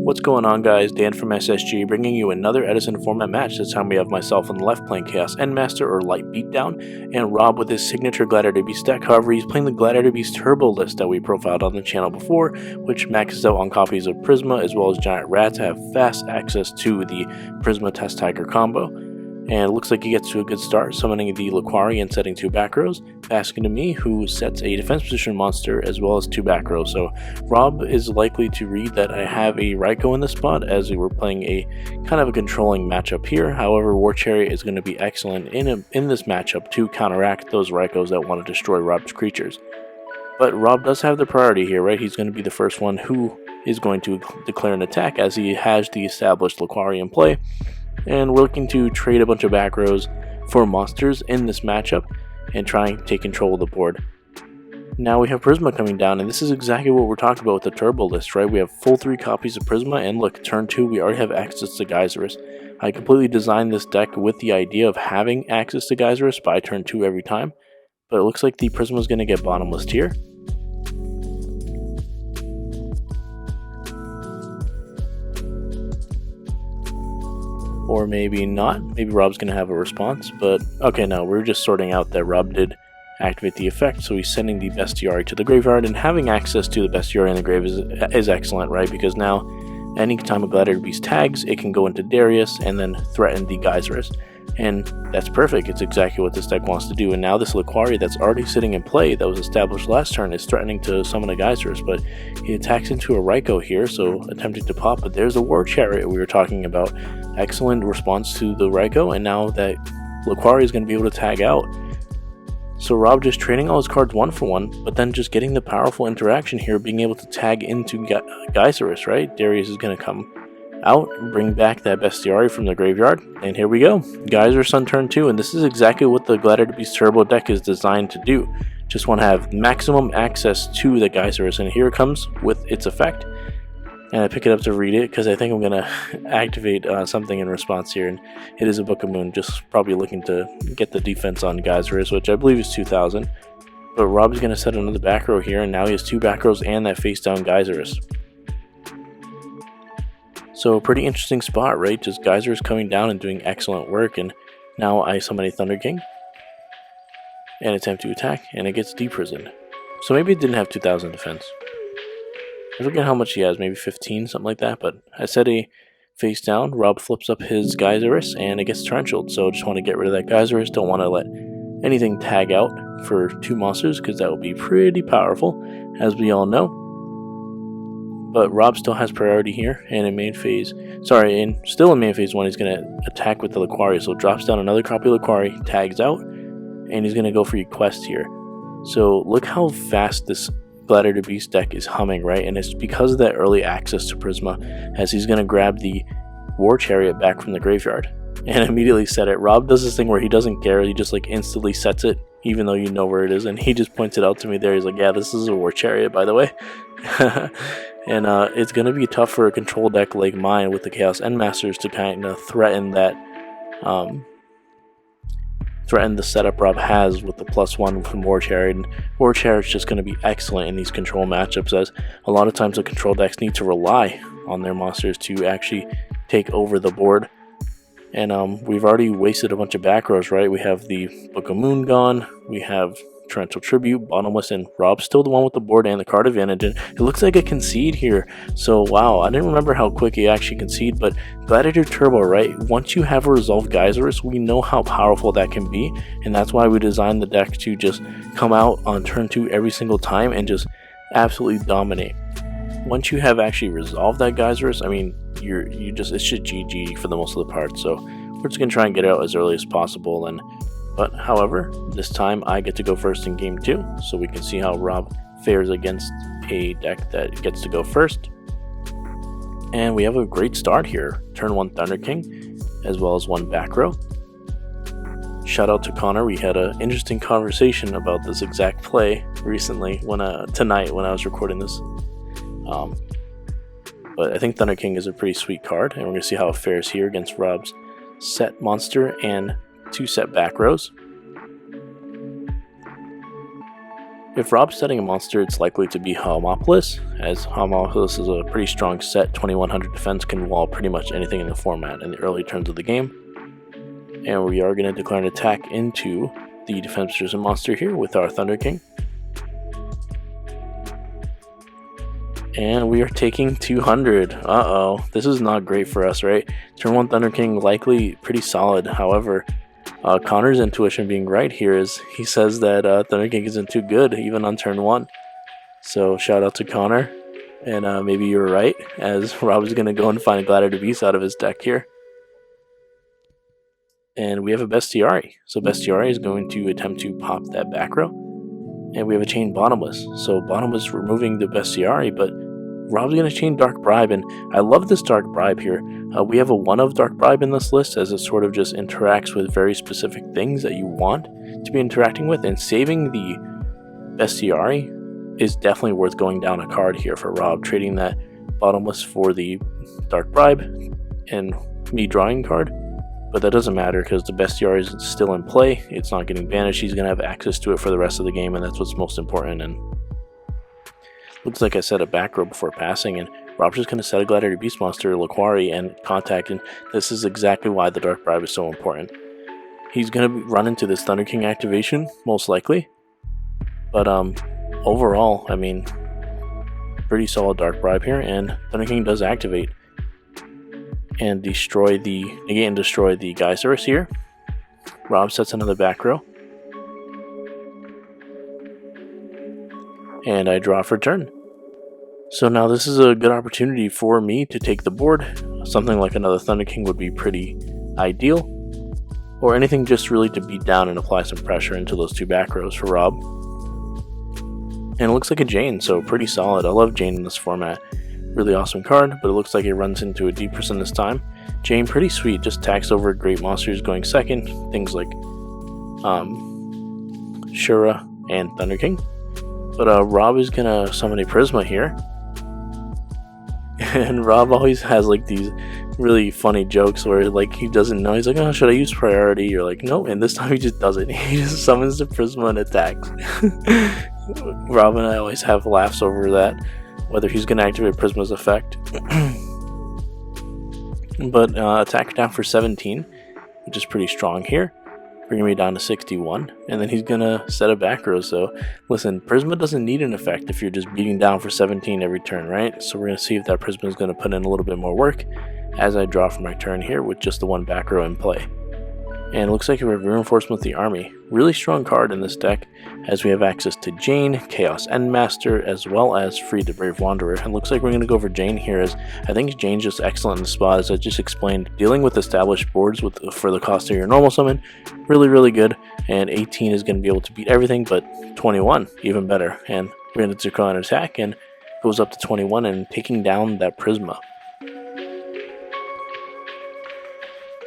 What's going on, guys? Dan from SSG bringing you another Edison format match. This time we have myself on the left playing Chaos Endmaster or Light Beatdown, and Rob with his signature Gladiator Beast deck. However, he's playing the Gladiator Beast Turbo list that we profiled on the channel before, which maxes out on copies of Prisma as well as Giant Rat to have fast access to the Prisma Test Tiger combo. And it looks like he gets to a good start, summoning the Laquari and setting 2 back rows, passing to me, who sets a defense position monster as well as 2 back rows. So Rob is likely to read that I have a Raikou in this spot, as we were playing a kind of a controlling matchup here. However, War Chariot is going to be excellent in this matchup to counteract those Raikous that want to destroy Rob's creatures. But Rob does have the priority here, right? He's going to be the first one who is going to declare an attack, as he has the established Laquari in play. And we're looking to trade a bunch of back rows for monsters in this matchup and try and take control of the board. Now we have Prisma coming down, and this is exactly what we're talking about with the Turbo list, right? We have full 3 copies of Prisma, and look, turn 2, we already have access to Geysirus. I completely designed this deck with the idea of having access to Geysirus by turn 2 every time, but it looks like the Prisma is going to get bottomless here. Or maybe not. Maybe Rob's going to have a response. But okay, no, we're just sorting out that Rob did activate the effect. So he's sending the Bestiary to the graveyard. And having access to the Bestiary in the grave is excellent, right? Because now, anytime a Gladiator Beast tags, it can go into Darius and then threaten the Geysirus. And that's perfect. It's exactly what this deck wants to do. And now this Laquari that's already sitting in play, that was established last turn, is threatening to summon a Geysirus. But he attacks into a Raikou here, so attempting to pop. But there's the War Chariot we were talking about. Excellent response to the Raikou, and now that Laquari is going to be able to tag out. So Rob just trading all his cards 1 for 1, but then just getting the powerful interaction here, being able to tag into Geysirus, right? Darius is going to come out, bring back that Bestiary from the graveyard, and here we go. Geysirus on turn 2, and this is exactly what the Gladiator Beast Turbo deck is designed to do. Just want to have maximum access to the Geysirus, and here it comes with its effect. And I pick it up to read it because I think I'm going to activate something in response here, and it is a Book of Moon, just probably looking to get the defense on Geysirus, which I believe is 2,000. But Rob's going to set another back row here, and now he has 2 back rows and that face down Geysirus. So a pretty interesting spot, right? Just Geysirus coming down and doing excellent work, and now I summon a Thunder King and attempt to attack, and it gets deprisoned. So maybe it didn't have 2,000 defense. I forget how much he has, maybe 15, something like that, but I set a face down. Rob flips up his Geysirus, and it gets torrentialed, so just want to get rid of that Geysirus. Don't want to let anything tag out for 2 monsters, because that will be pretty powerful, as we all know. But Rob still has priority here, and in main phase, still in main phase 1, he's going to attack with the Laquari, so drops down another copy of Laquari, tags out, and he's going to go for your quest here. So look how fast this Gladiator Beast deck is humming, right? And it's because of that early access to Prisma, as he's going to grab the War Chariot back from the graveyard and immediately set it. Rob does this thing where he doesn't care, he just like instantly sets it, even though you know where it is, and he just points it out to me there. He's like, yeah, this is a War Chariot, by the way. And it's going to be tough for a control deck like mine with the Chaos Endmasters to kind of threaten that, threaten the setup Rob has with the +1 from War Chariot. And War Chariot's just going to be excellent in these control matchups, as a lot of times the control decks need to rely on their monsters to actually take over the board. And we've already wasted a bunch of back rows, right? We have the Book of Moon gone, we have Torrential Tribute, bottomless, and Rob's still the one with the board and the card advantage. And it looks like a concede here. So wow, I didn't remember how quick he actually conceded, but Gladiator Turbo, right? Once you have a resolved Geysirus, we know how powerful that can be, and that's why we designed the deck to just come out on turn 2 every single time and just absolutely dominate. Once you have actually resolved that Geysirus, I mean, it's just GG for the most of the part. So we're just gonna try and get it out as early as possible. But however, this time I get to go first in game 2, so we can see how Rob fares against a deck that gets to go first. And we have a great start here. Turn 1 Thunder King, as well as 1 back row. Shout out to Connor. We had an interesting conversation about this exact play recently, tonight when I was recording this. But I think Thunder King is a pretty sweet card, and we're going to see how it fares here against Rob's set monster and 2 set back rows. If Rob's setting a monster, it's likely to be Homopolis, as Homopolis is a pretty strong set. 2100 defense can wall pretty much anything in the format in the early turns of the game. And we are going to declare an attack into the defense-resistant monster here with our Thunder King. And we are taking 200. Uh-oh, this is not great for us, right? Turn 1 Thunder King likely pretty solid. However, Connor's intuition being right here is he says that Thunder King isn't too good even on turn 1. So shout out to Connor, and maybe you were right, as Rob is going to go and find a Gladiator Beast out of his deck here. And we have a Bestiari. So Bestiari is going to attempt to pop that back row. And we have a chain Bottomless. So Bottomless removing the Bestiari, but Rob's going to chain Dark Bribe, and I love this Dark Bribe here. We have a 1 of Dark Bribe in this list, as it sort of just interacts with very specific things that you want to be interacting with, and saving the Bestiari is definitely worth going down a card here for Rob, trading that Bottomless for the Dark Bribe and me drawing card. But that doesn't matter because the Bestiari is still in play. It's not getting banished. He's going to have access to it for the rest of the game, and that's what's most important. And looks like I set a back row before passing, and Rob's just going to set a Gladiator Beast Monster, Laquari, and contact, and this is exactly why the Dark Bribe is so important. He's going to run into this Thunder King activation, most likely. But overall, I mean, pretty solid Dark Bribe here, and Thunder King does activate. And negate and destroy the Geyserus here. Rob sets another back row. And I draw for turn. So now this is a good opportunity for me to take the board. Something like another Thunder King would be pretty ideal. Or anything just really to beat down and apply some pressure into those 2 back rows for Rob. And it looks like a Jane, so pretty solid. I love Jane in this format. Really awesome card, but it looks like it runs into a deep person this time. Jane, pretty sweet, just tax over great monsters going second. Things like Shura and Thunder King. But Rob is gonna summon a Prisma here. And Rob always has like these really funny jokes where like he doesn't know. He's like, oh, should I use priority? You're like, no, and this time he just doesn't. He just summons the Prisma and attacks. Rob and I always have laughs over that, whether he's going to activate Prisma's effect. But attack down for 17, which is pretty strong here, bringing me down to 61, and then he's going to set a back row. So listen, Prisma doesn't need an effect if you're just beating down for 17 every turn, right? So we're going to see if that Prisma is going to put in a little bit more work as I draw for my turn here with just the 1 back row in play. And it looks like we have Reinforcement of the Army. Really strong card in this deck, as we have access to Jane, Chaos Endmaster, as well as Free the Brave Wanderer. And looks like we're going to go for Jane here, as I think Jane's just excellent in the spot, as I just explained. Dealing with established boards for the cost of your normal summon, really, really good. And 18 is going to be able to beat everything, but 21, even better. And we're going to declare an attack, and goes up to 21 and taking down that Prisma.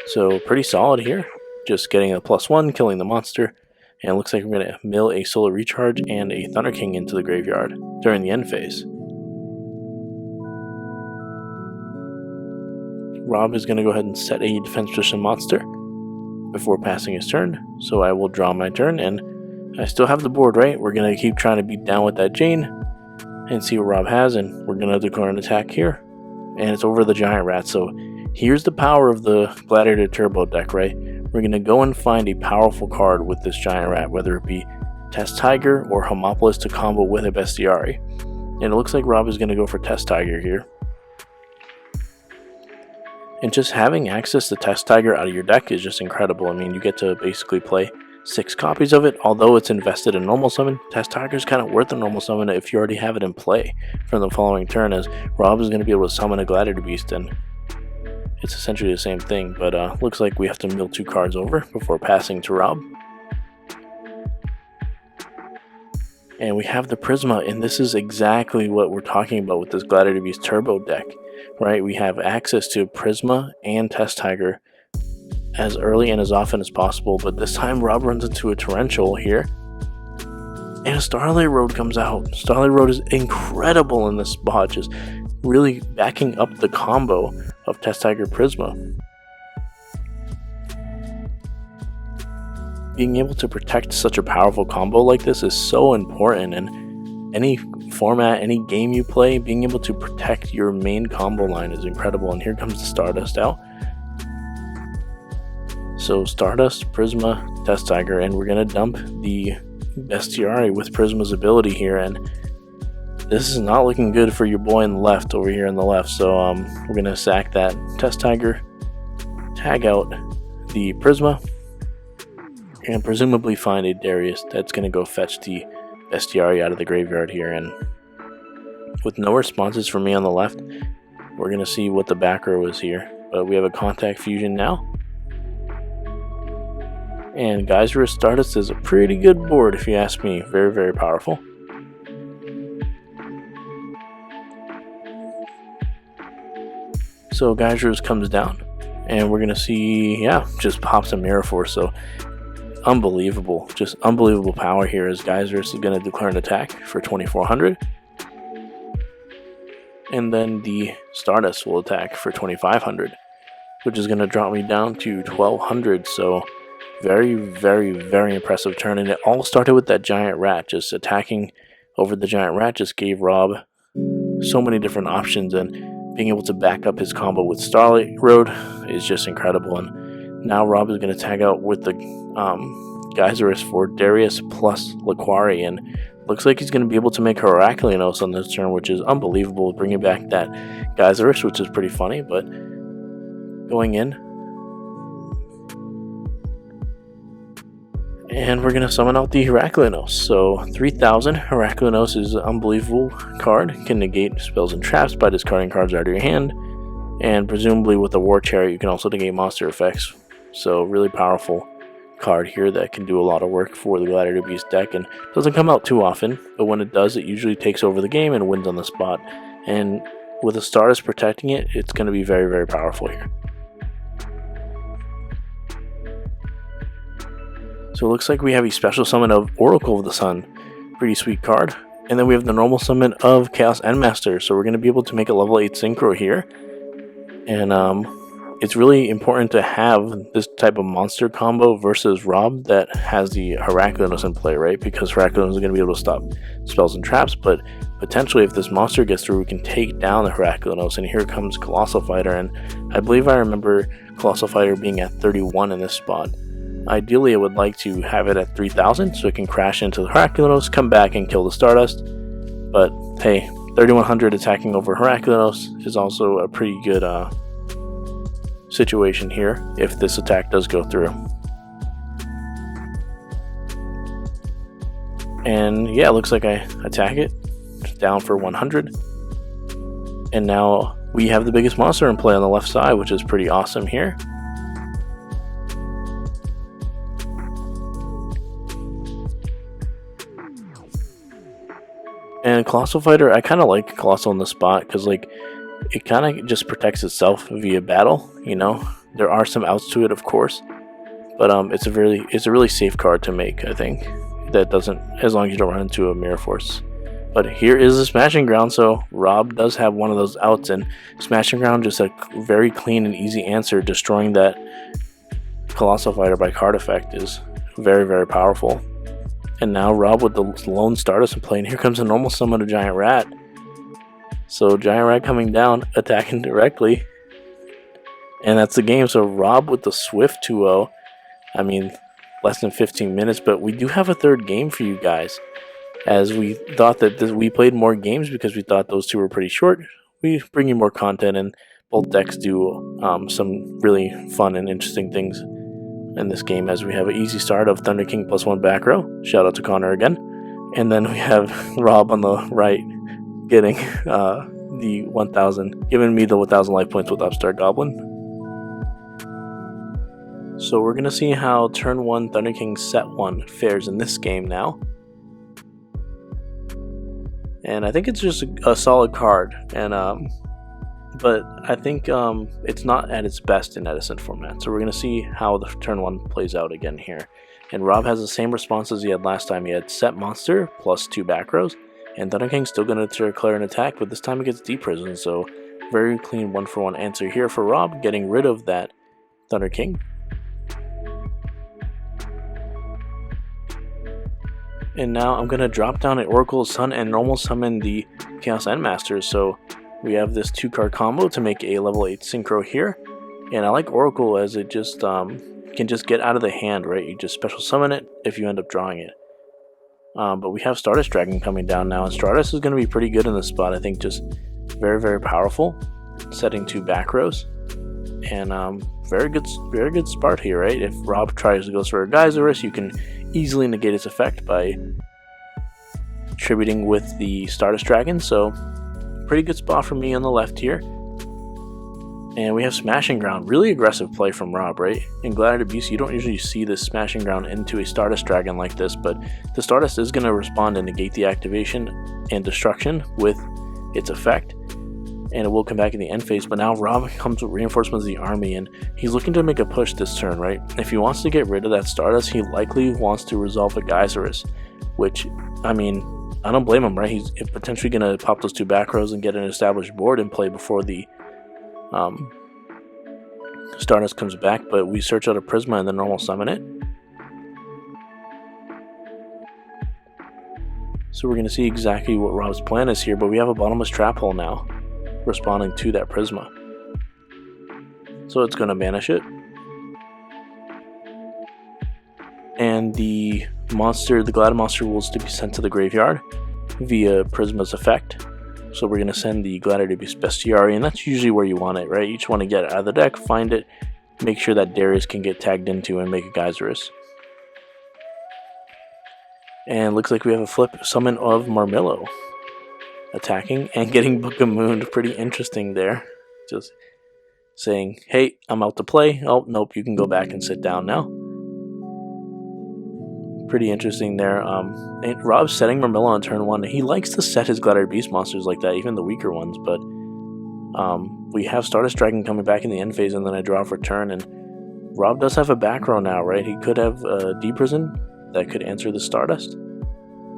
So pretty solid here. Just getting a +1, killing the monster, and it looks like we're going to mill a Solar Recharge and a Thunder King into the graveyard during the end phase. Rob is going to go ahead and set a defense position monster before passing his turn, so I will draw my turn, and I still have the board, right? We're going to keep trying to beat down with that Jane and see what Rob has, and we're going to declare an attack here, and it's over the Giant Rat. So here's the power of the Gladiator Turbo deck, right? We're going to go and find a powerful card with this Giant Rat, whether it be Test Tiger or Homopolis to combo with a Bestiari. And it looks like Rob is going to go for Test Tiger here. And just having access to Test Tiger out of your deck is just incredible. I mean, you get to basically play 6 copies of it. Although it's invested in normal summon, Test Tiger is kind of worth a normal summon if you already have it in play from the following turn, as Rob is going to be able to summon a Gladiator Beast, and it's essentially the same thing, but looks like we have to mill 2 cards over before passing to Rob. And we have the Prisma, and this is exactly what we're talking about with this Gladiator Beast Turbo deck, right? We have access to Prisma and Test Tiger as early and as often as possible, but this time Rob runs into a Torrential here, and a Starlight Road comes out. Starlight Road is incredible in this spot, just really backing up the combo of Test Tiger Prisma. being able to protect such a powerful combo like this is so important, and any format, any game you play, being able to protect your main combo line is incredible. And here comes the Stardust out. So Stardust, Prisma, Test Tiger, and we're going to dump the Bestiari with Prisma's ability here, and this is not looking good for your boy on the left over here on the left. So we're going to sack that Test Tiger, tag out the Prisma, and presumably find a Darius that's going to go fetch the Bestiari out of the graveyard here. And with no responses from me on the left, we're going to see what the back row is here. But we have a Contact Fusion now. And Geyser's Stardust is a pretty good board if you ask me. Very, very powerful. So Geyser's comes down, and we're going to see, yeah, just pops a Mirror Force. So unbelievable, just unbelievable power here as Geyser's is going to declare an attack for 2400. And then the Stardust will attack for 2500, which is going to drop me down to 1200. So very, very, very impressive turn. And it all started with that Giant Rat. Just attacking over the Giant Rat just gave Rob so many different options, and being able to back up his combo with Starlight Road is just incredible. And now Rob is going to tag out with the Geyserus for Darius plus Laquari, and looks like he's going to be able to make Heracleanos on this turn, which is unbelievable, bringing back that Geyserus, which is pretty funny. But going in, and we're going to summon out the Heracleanos. So 3000 Heracleanos is an unbelievable card. Can negate spells and traps by discarding cards out of your hand. And presumably with the War Chariot, you can also negate monster effects. So really powerful card here that can do a lot of work for the Gladiator Beast deck. And doesn't come out too often, but when it does, it usually takes over the game and wins on the spot. And with a Stardust protecting it, it's going to be very, very powerful here. So it looks like we have a special summon of Oracle of the Sun. Pretty sweet card. And then we have the normal summon of Chaos Endmaster. So we're going to be able to make a level 8 Synchro here. And it's really important to have this type of monster combo versus Rob that has the Heracleanos in play, right? Because Heracleanos is going to be able to stop spells and traps. But potentially if this monster gets through, we can take down the Heracleanos. And here comes Colossal Fighter. And I believe I remember Colossal Fighter being at 31 in this spot. Ideally, I would like to have it at 3000 so it can crash into the Heracleanos, come back and kill the Stardust. But hey, 3100 attacking over Heracleanos is also a pretty good situation here if this attack does go through. And yeah, it looks like I attack it down for 100. And now we have the biggest monster in play on the left side, which is pretty awesome here. And Colossal Fighter, I kind of like Colossal in the spot because like it kind of just protects itself via battle. You know, there are some outs to it, of course, but it's a really safe card to make. I think that doesn't, as long as you don't run into a Mirror Force. But here is the Smashing Ground, so Rob does have one of those outs, and Smashing Ground just a very clean and easy answer. Destroying that Colossal Fighter by card effect is very, very powerful. And now Rob with the lone Stardust in play, and here comes a normal summon of Giant Rat. So Giant Rat coming down, attacking directly. And that's the game. So Rob with the Swift 2-0. I mean, less than 15 minutes, but we do have a third game for you guys. As we thought that we played more games because we thought those two were pretty short. We bring you more content, and both decks do some really fun and interesting things in this game, as we have an easy start of Thunder King +1 back row. Shout out to Connor again. And then we have Rob on the right getting the 1000, giving me the 1000 life points with Upstart Goblin. So we're going to see how turn 1 Thunder King set 1 fares in this game now. And I think it's just a solid card, and but I think it's not at its best in Edison format. So we're going to see how the turn 1 plays out again here. And Rob has the same response as he had last time. He had set monster plus 2 back rows, and Thunder King's still going to declare an attack, but this time it gets Deep Prison. So very clean 1-for-1 answer here for Rob, getting rid of that Thunder King. And now I'm going to drop down an Oracle Sun and normal summon the Chaos Endmaster. So we have this 2-card combo to make a level 8 Synchro here. And I like Oracle as it just can just get out of the hand, right? You just special summon it if you end up drawing it. But we have Stardust Dragon coming down now, and Stardust is going to be pretty good in this spot. I think just very, very powerful, setting 2 back rows. And very good start here, right? If Rob tries to go for a Geyserus, you can easily negate its effect by attributing with the Stardust Dragon. So pretty good spot for me on the left here. And we have Smashing Ground, really aggressive play from Rob, right? In Gladiator Beast, you don't usually see this Smashing Ground into a Stardust Dragon like this, but the Stardust is going to respond and negate the activation and destruction with its effect. And it will come back in the end phase, but now Rob comes with reinforcements of the army, and he's looking to make a push this turn, right? If he wants to get rid of that Stardust, he likely wants to resolve a Geyserus, which, I mean, I don't blame him, right? He's potentially going to pop those 2 back rows and get an established board in play before the Stardust comes back, but we search out a Prisma and then normal summon it. So we're going to see exactly what Rob's plan is here, but we have a Bottomless Trap Hole now, responding to that Prisma. So it's going to banish it. And the Glad Monster will to be sent to the graveyard via Prisma's effect. So we're going to send the Gladiator Beast Bestiary, and that's usually where you want it, right? You just want to get it out of the deck, find it, make sure that Darius can get tagged into and make a Geyserus. And looks like we have a flip summon of Marmillo attacking and getting Book of Moon. Pretty interesting there. Just saying, hey, I'm out to play. Oh, nope, you can go back and sit down now. Pretty interesting there. And Rob's setting Marmillo on turn 1. He likes to set his Gladiator Beast monsters like that, even the weaker ones, but we have Stardust Dragon coming back in the end phase and then I draw for turn, and Rob does have a back row now, right? He could have a Deep Prison that could answer the Stardust,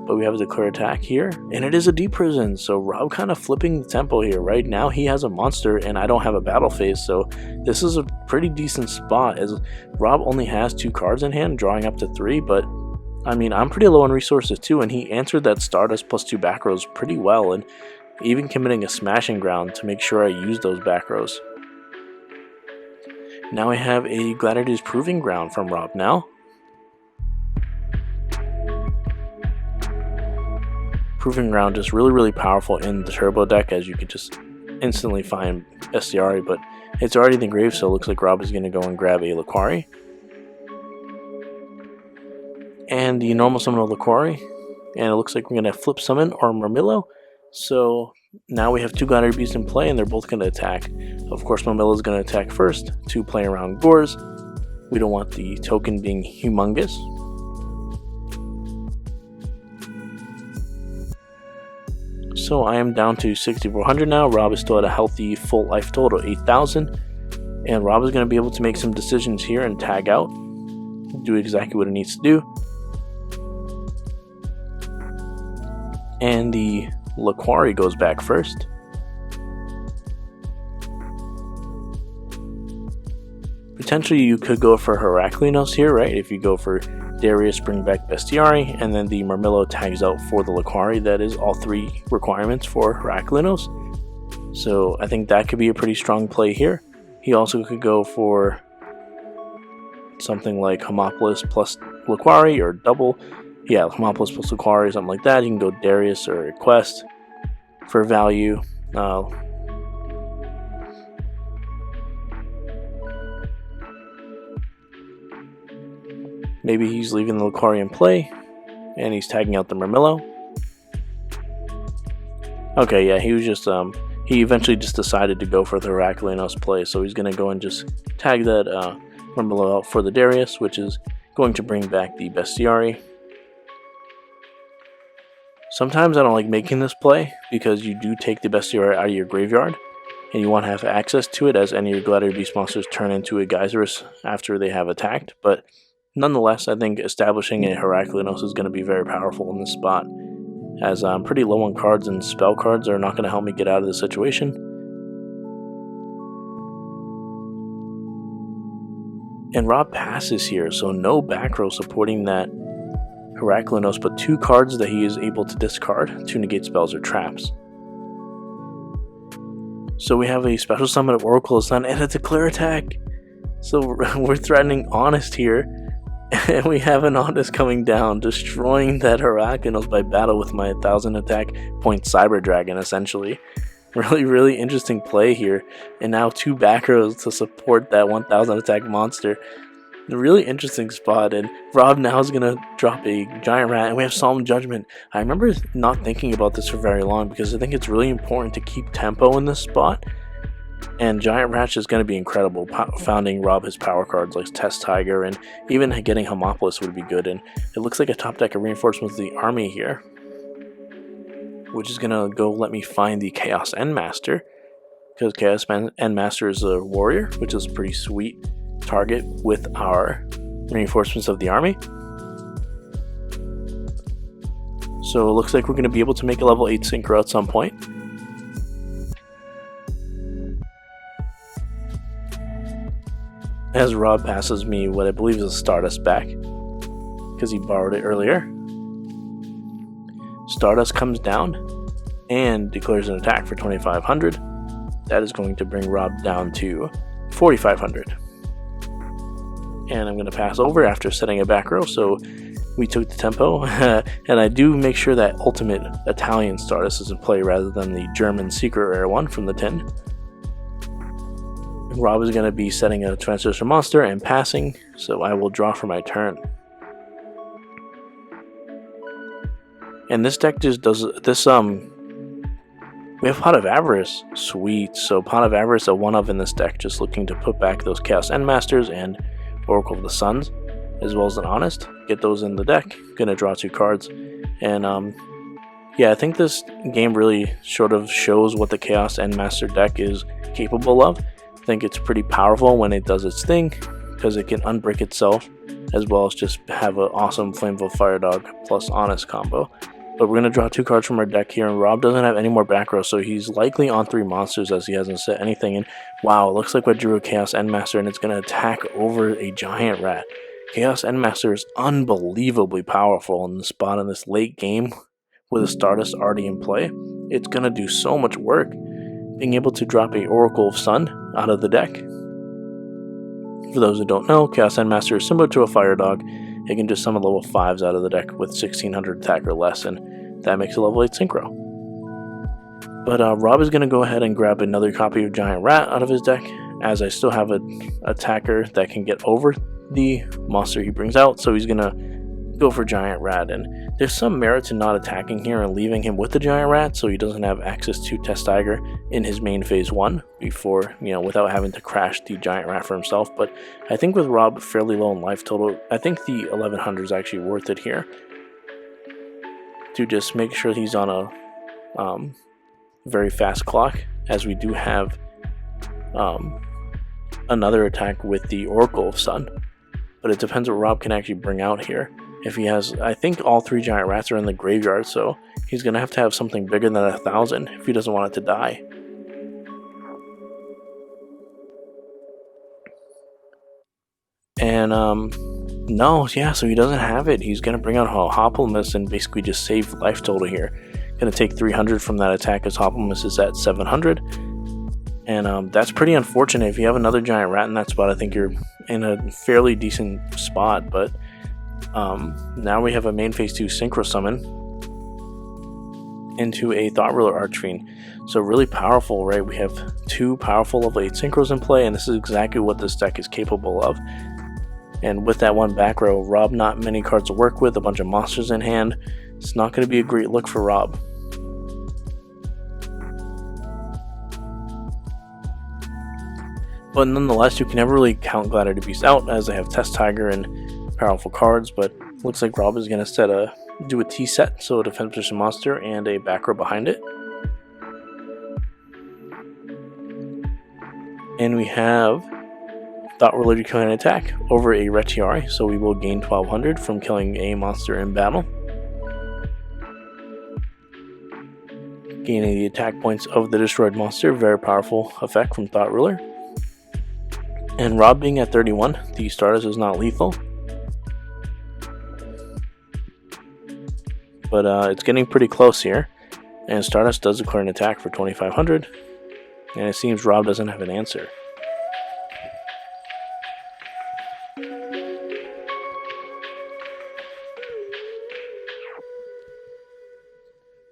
but we have a Declare Attack here, and it is a Deep Prison, so Rob kind of flipping the tempo here, right? Now he has a monster and I don't have a battle phase, so this is a pretty decent spot as Rob only has 2 cards in hand, drawing up to 3, but I mean, I'm pretty low on resources too, and he answered that Stardust plus 2 back rows pretty well, and even committing a Smashing Ground to make sure I use those back rows. Now I have a Gladiator's Proving Ground from Rob now. Proving Ground just really powerful in the Turbo deck, as you can just instantly find Bestiary, but it's already in the grave, so it looks like Rob is going to go and grab a Laquari. And the normal summon of Laquari, and it looks like we're going to flip summon or Marmillo. So now we have 2 Gladiator Beasts in play, and they're both going to attack. Of course, Marmillo is going to attack first to play around Gores. We don't want the token being humongous. So I am down to 6,400 now. Rob is still at a healthy full life total, 8,000. And Rob is going to be able to make some decisions here and tag out. Do exactly what it needs to do. And the Laquari goes back first. Potentially you could go for Heraklinos here, right? If you go for Darius, bring back Bestiary, and then the Marmillo tags out for the Laquari. That is all 3 requirements for Heraklinos. So I think that could be a pretty strong play here. He also could go for something like Homopolis plus Laquari, or double. Yeah, Homopolis plus Laquari, something like that. You can go Darius or Quest for value. Maybe he's leaving the Laquari in play, and he's tagging out the Marmillo. Okay, yeah, he was just, he eventually just decided to go for the Heraklinos play, so he's going to go and just tag that Marmillo out for the Darius, which is going to bring back the Bestiary. Sometimes I don't like making this play, because you do take the Bestiary out of your graveyard, and you want to have access to it as any of your Gladiator Beast monsters turn into a Geyserus after they have attacked, but nonetheless, I think establishing a Heraklinos is going to be very powerful in this spot, as I'm pretty low on cards, and spell cards are not going to help me get out of this situation. And Rob passes here, so no back row supporting that Heraclinos, but 2 cards that he is able to discard to negate spells or traps. So we have a special summon of Oracle of Sun and a Declare attack. So we're threatening Honest here, and we have an Honest coming down, destroying that Heraclinos by battle with my 1000 attack point Cyber Dragon, essentially. Really interesting play here. And now 2 back rows to support that 1000 attack monster. A really interesting spot, and Rob now is going to drop a Giant Rat, and we have Solemn Judgment. I remember not thinking about this for very long, because I think it's really important to keep tempo in this spot, and Giant Rat is going to be incredible. Founding Rob his power cards like Test Tiger, and even getting Homopolis would be good, and it looks like a top deck of Reinforcements of the Army here, which is going to go let me find the Chaos Endmaster, because Chaos Endmaster is a warrior, which is pretty sweet target with our Reinforcements of the Army. So it looks like we're going to be able to make a level 8 synchro at some point. As Rob passes me what I believe is a Stardust back, because he borrowed it earlier. Stardust comes down and declares an attack for 2500. That is going to bring Rob down to 4500. And I'm going to pass over after setting a back row, so we took the tempo. And I do make sure that Ultimate Italian Stardust is in play rather than the German Secret Rare one from the tin. Rob is going to be setting a Transformation Monster and passing, so I will draw for my turn. And this deck just does this, we have Pot of Avarice, sweet. So Pot of Avarice, a 1-of in this deck, just looking to put back those Chaos Endmasters and Oracle of the Suns, as well as an Honest. Get those in the deck. Gonna draw 2 cards. And yeah, I think this game really sort of shows what the Chaos Endmaster deck is capable of. I think it's pretty powerful when it does its thing, because it can unbrick itself, as well as just have an awesome Flameful Fire Dog plus Honest combo. But we're going to draw 2 cards from our deck here, and Rob doesn't have any more back row, so he's likely on 3 monsters as he hasn't set anything. And wow, it looks like we drew a Chaos Endmaster, and it's going to attack over a Giant Rat. Chaos Endmaster is unbelievably powerful in the spot in this late game with a Stardust already in play. It's going to do so much work, being able to drop a Oracle of Sun out of the deck. For those who don't know, Chaos Endmaster is similar to a Fire Dog. It can just summon level 5s out of the deck with 1600 attack or less, and that makes a level 8 synchro. But Rob is going to go ahead and grab another copy of Giant Rat out of his deck, as I still have an attacker that can get over the monster he brings out, so he's going to go for Giant Rat. And there's some merit to not attacking here and leaving him with the Giant Rat, so he doesn't have access to Test Tiger in his main phase 1 before, without having to crash the Giant Rat for himself. But I think with Rob fairly low in life total, I think the 1100 is actually worth it here to just make sure he's on a very fast clock, as we do have another attack with the Oracle of Sun. But it depends what Rob can actually bring out here. If he has, I think all 3 Giant Rats are in the graveyard, so he's going to have something bigger than 1000 if he doesn't want it to die. And, no, yeah, so he doesn't have it. He's going to bring out Homopolis and basically just save life total here. Going to take 300 from that attack, as Homopolis is at 700. And that's pretty unfortunate. If you have another Giant Rat in that spot, I think you're in a fairly decent spot, but now we have a main phase 2 synchro summon into a Thought Ruler Archfiend. So really powerful, right? We have 2 powerful level 8 synchros in play, and this is exactly what this deck is capable of. And with that 1 back row, Rob not many cards to work with, a bunch of monsters in hand. It's not going to be a great look for Rob. But nonetheless, you can never really count Gladiator Beast out, as I have Test Tiger and powerful cards. But looks like Rob is going to do a T set, so a defense position monster and a back row behind it. And we have Thought Ruler to kill an attack over a Retiari, so we will gain 1200 from killing a monster in battle, gaining the attack points of the destroyed monster. Very powerful effect from Thought Ruler. And Rob being at 31, the Stardust is not lethal. but it's getting pretty close here. And Stardust does declare an attack for 2,500, and it seems Rob doesn't have an answer.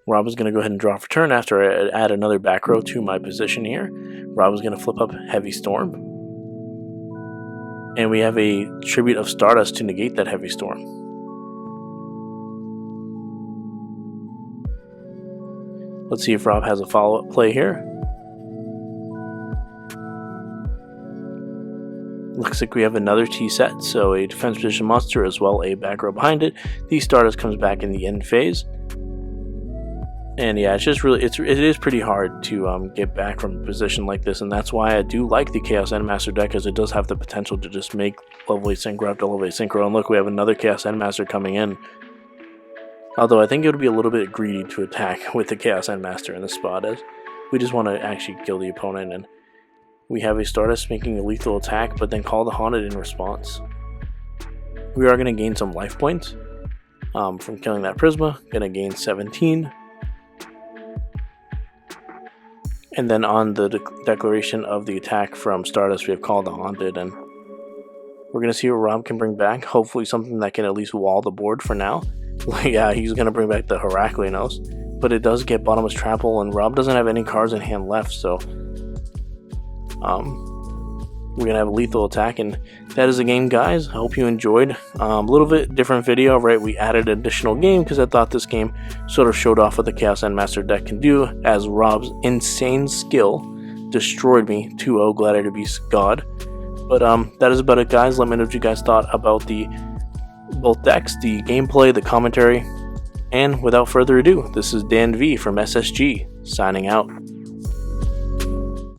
Rob is going to go ahead and draw for turn after I add another back row to my position here. Rob is going to flip up Heavy Storm. And we have a Tribute of Stardust to negate that Heavy Storm. Let's see if Rob has a follow-up play here. Looks like we have another T-set, so a defense position monster as well a back row behind it. The Stardust comes back in the end phase. And yeah, it's just really, it is pretty hard to get back from a position like this, and that's why I do like the Chaos Endmaster deck, because it does have the potential to just make level 8 Synchro after level 8 Synchro. And look, we have another Chaos Endmaster coming in. Although I think it would be a little bit greedy to attack with the Chaos Endmaster in this spot, as we just want to actually kill the opponent. And we have a Stardust making a lethal attack, but then call the Haunted in response. We are going to gain some life points from killing that Prisma. Going to gain 17. And then on the declaration of the attack from Stardust, we have called the Haunted, and we're going to see what Rob can bring back. Hopefully something that can at least wall the board for now. Yeah, he's going to bring back the Heracleanos, but it does get Bottomless Trample, and Rob doesn't have any cards in hand left, so we're going to have a lethal attack, and that is the game, guys. I hope you enjoyed. A little bit different video, right? We added an additional game because I thought this game sort of showed off what the Chaos Endmaster deck can do, as Rob's insane skill destroyed me 2-0 Gladiator Beast God. But that is about it, guys. Let me know what you guys thought about both decks, the gameplay, the commentary. And without further ado, this is Dan V from SSG, signing out.